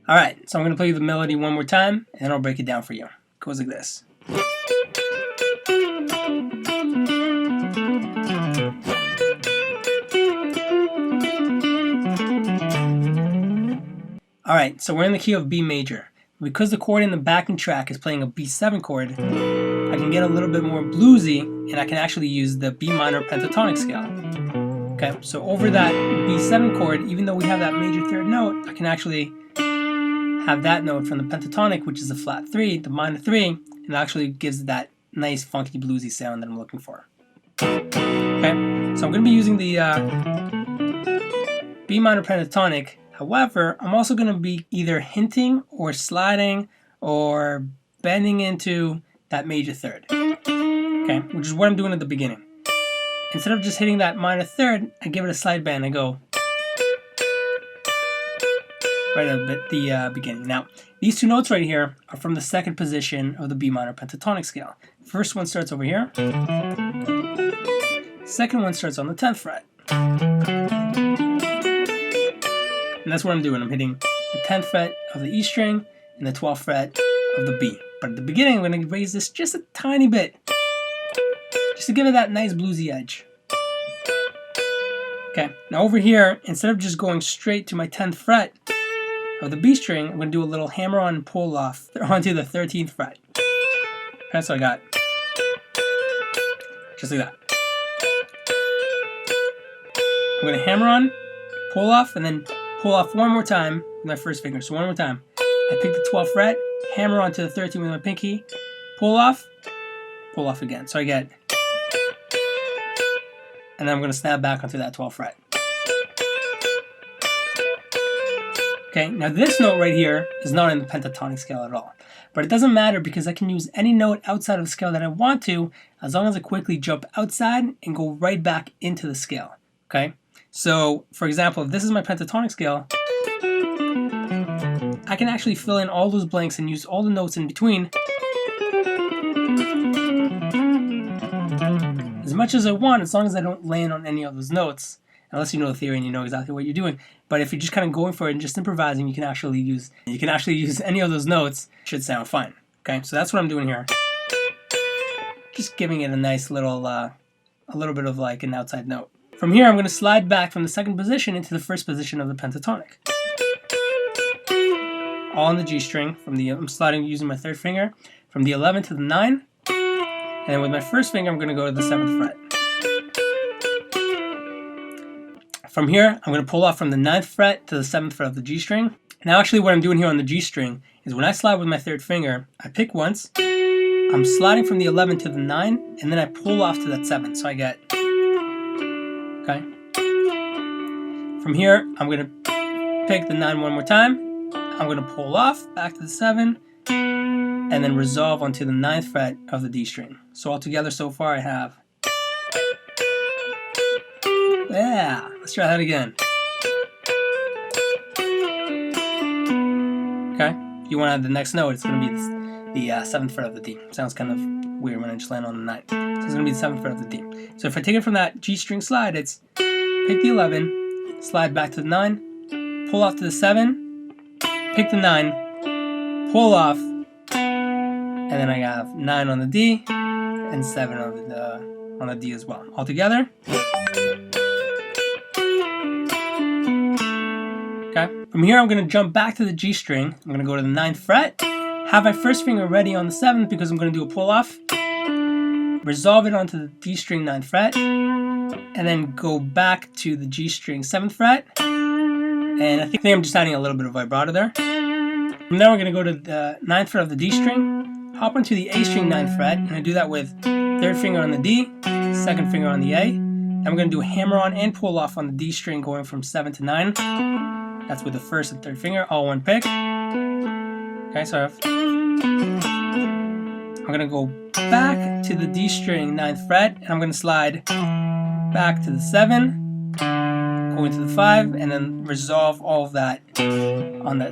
Alright, so I'm going to play you the melody one more time, and then I'll break it down for you. It goes like this. Alright, so we're in the key of B major. Because the chord in the backing track is playing a B7 chord, I can get a little bit more bluesy, and I can actually use the B minor pentatonic scale. Okay, so over that B7 chord, even though we have that major third note, I can actually have that note from the pentatonic, which is a flat 3, the minor 3, and it actually gives that nice funky bluesy sound that I'm looking for. Okay, so I'm going to be using the B minor pentatonic. However, I'm also going to be either hinting or sliding or bending into that major third. Okay, which is what I'm doing at the beginning. Instead of just hitting that minor third, I give it a slide bend. I go right at the beginning. Now, these two notes right here are from the second position of the B minor pentatonic scale. First one starts over here. Second one starts on the 10th fret. And that's what I'm doing. I'm hitting the 10th fret of the E string and the 12th fret of the B. But at the beginning, I'm going to raise this just a tiny bit, just to give it that nice bluesy edge. Okay, now over here, instead of just going straight to my 10th fret of the B string, I'm going to do a little hammer on and pull off onto the 13th fret. Okay, so I got just like that. I'm going to hammer on, pull off, and then pull off one more time with my first finger. So one more time. I pick the 12th fret, hammer onto the 13th with my pinky, pull off again. So I get, and then I'm going to snap back onto that 12th fret. Okay, now this note right here is not in the pentatonic scale at all. But it doesn't matter because I can use any note outside of the scale that I want to, as long as I quickly jump outside and go right back into the scale. Okay, so for example, if this is my pentatonic scale, I can actually fill in all those blanks and use all the notes in between as much as I want, as long as I don't land on any of those notes. Unless you know the theory and you know exactly what you're doing. But if you're just kind of going for it and just improvising, you can actually use any of those notes. It should sound fine. Okay, so that's what I'm doing here. Just giving it a nice little, a little bit of like an outside note. From here, I'm going to slide back from the second position into the first position of the pentatonic. All on the G string. I'm sliding using my third finger from the 11 to the 9. And then with my first finger, I'm going to go to the 7th fret. From here, I'm going to pull off from the 9th fret to the 7th fret of the G string. Now actually what I'm doing here on the G string is when I slide with my third finger, I pick once, I'm sliding from the 11 to the 9, and then I pull off to that 7. So I get, okay. From here, I'm going to pick the 9 one more time. I'm going to pull off back to the 7, and then resolve onto the 9th fret of the D string. So altogether so far I have, yeah, let's try that again. Okay, if you want to add the next note, it's going to be the 7th fret of the D. Sounds kind of weird when I just land on the 9. So it's going to be the 7th fret of the D. So if I take it from that G string slide, it's pick the 11, slide back to the 9, pull off to the 7, pick the 9, pull off, and then I have 9 on the D and 7 on the D as well. All together. Okay. From here, I'm going to jump back to the G string. I'm going to go to the 9th fret, have my first finger ready on the 7th because I'm going to do a pull off, resolve it onto the D string 9th fret, and then go back to the G string 7th fret. And I think I'm just adding a little bit of vibrato there. From there, we're going to go to the 9th fret of the D string, hop onto the A string 9th fret, and I do that with 3rd finger on the D, 2nd finger on the A. Then I'm going to do a hammer on and pull off on the D string going from 7 to 9. That's with the 1st and 3rd finger, all one pick. Okay, so I'm going to go back to the D string 9th fret, and I'm going to slide back to the 7, going to the 5, and then resolve all of that on the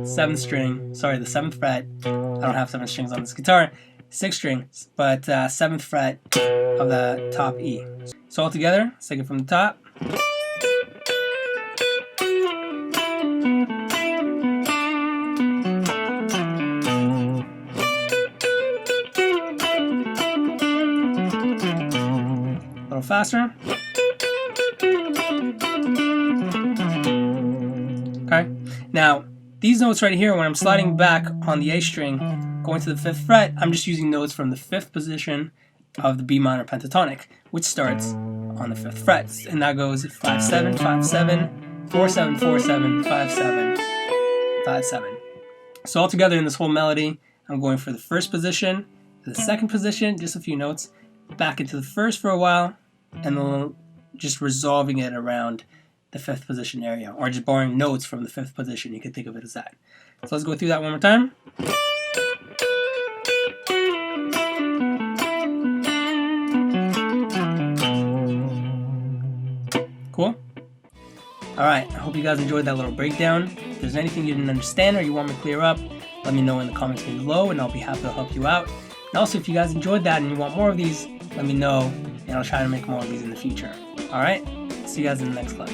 7th string. Sorry, the 7th fret. I don't have 7 strings on this guitar. 6 strings, but 7th fret of the top E. So all together, let's take it from the top. A little faster. Okay, now these notes right here, when I'm sliding back on the A string, going to the 5th fret, I'm just using notes from the 5th position of the B minor pentatonic, which starts on the 5th fret, and that goes 5-7, 5-7, 4-7, 4-7, 5-7, 5-7. So all together in this whole melody, I'm going for the 1st position, the 2nd position, just a few notes, back into the 1st for a while, and then just resolving it around the 5th position area, or just borrowing notes from the 5th position. You can think of it as that. So let's go through that one more time. Cool? Alright, I hope you guys enjoyed that little breakdown. If there's anything you didn't understand or you want me to clear up, let me know in the comments below and I'll be happy to help you out. And also, if you guys enjoyed that and you want more of these, let me know and I'll try to make more of these in the future. Alright? See you guys in the next clip.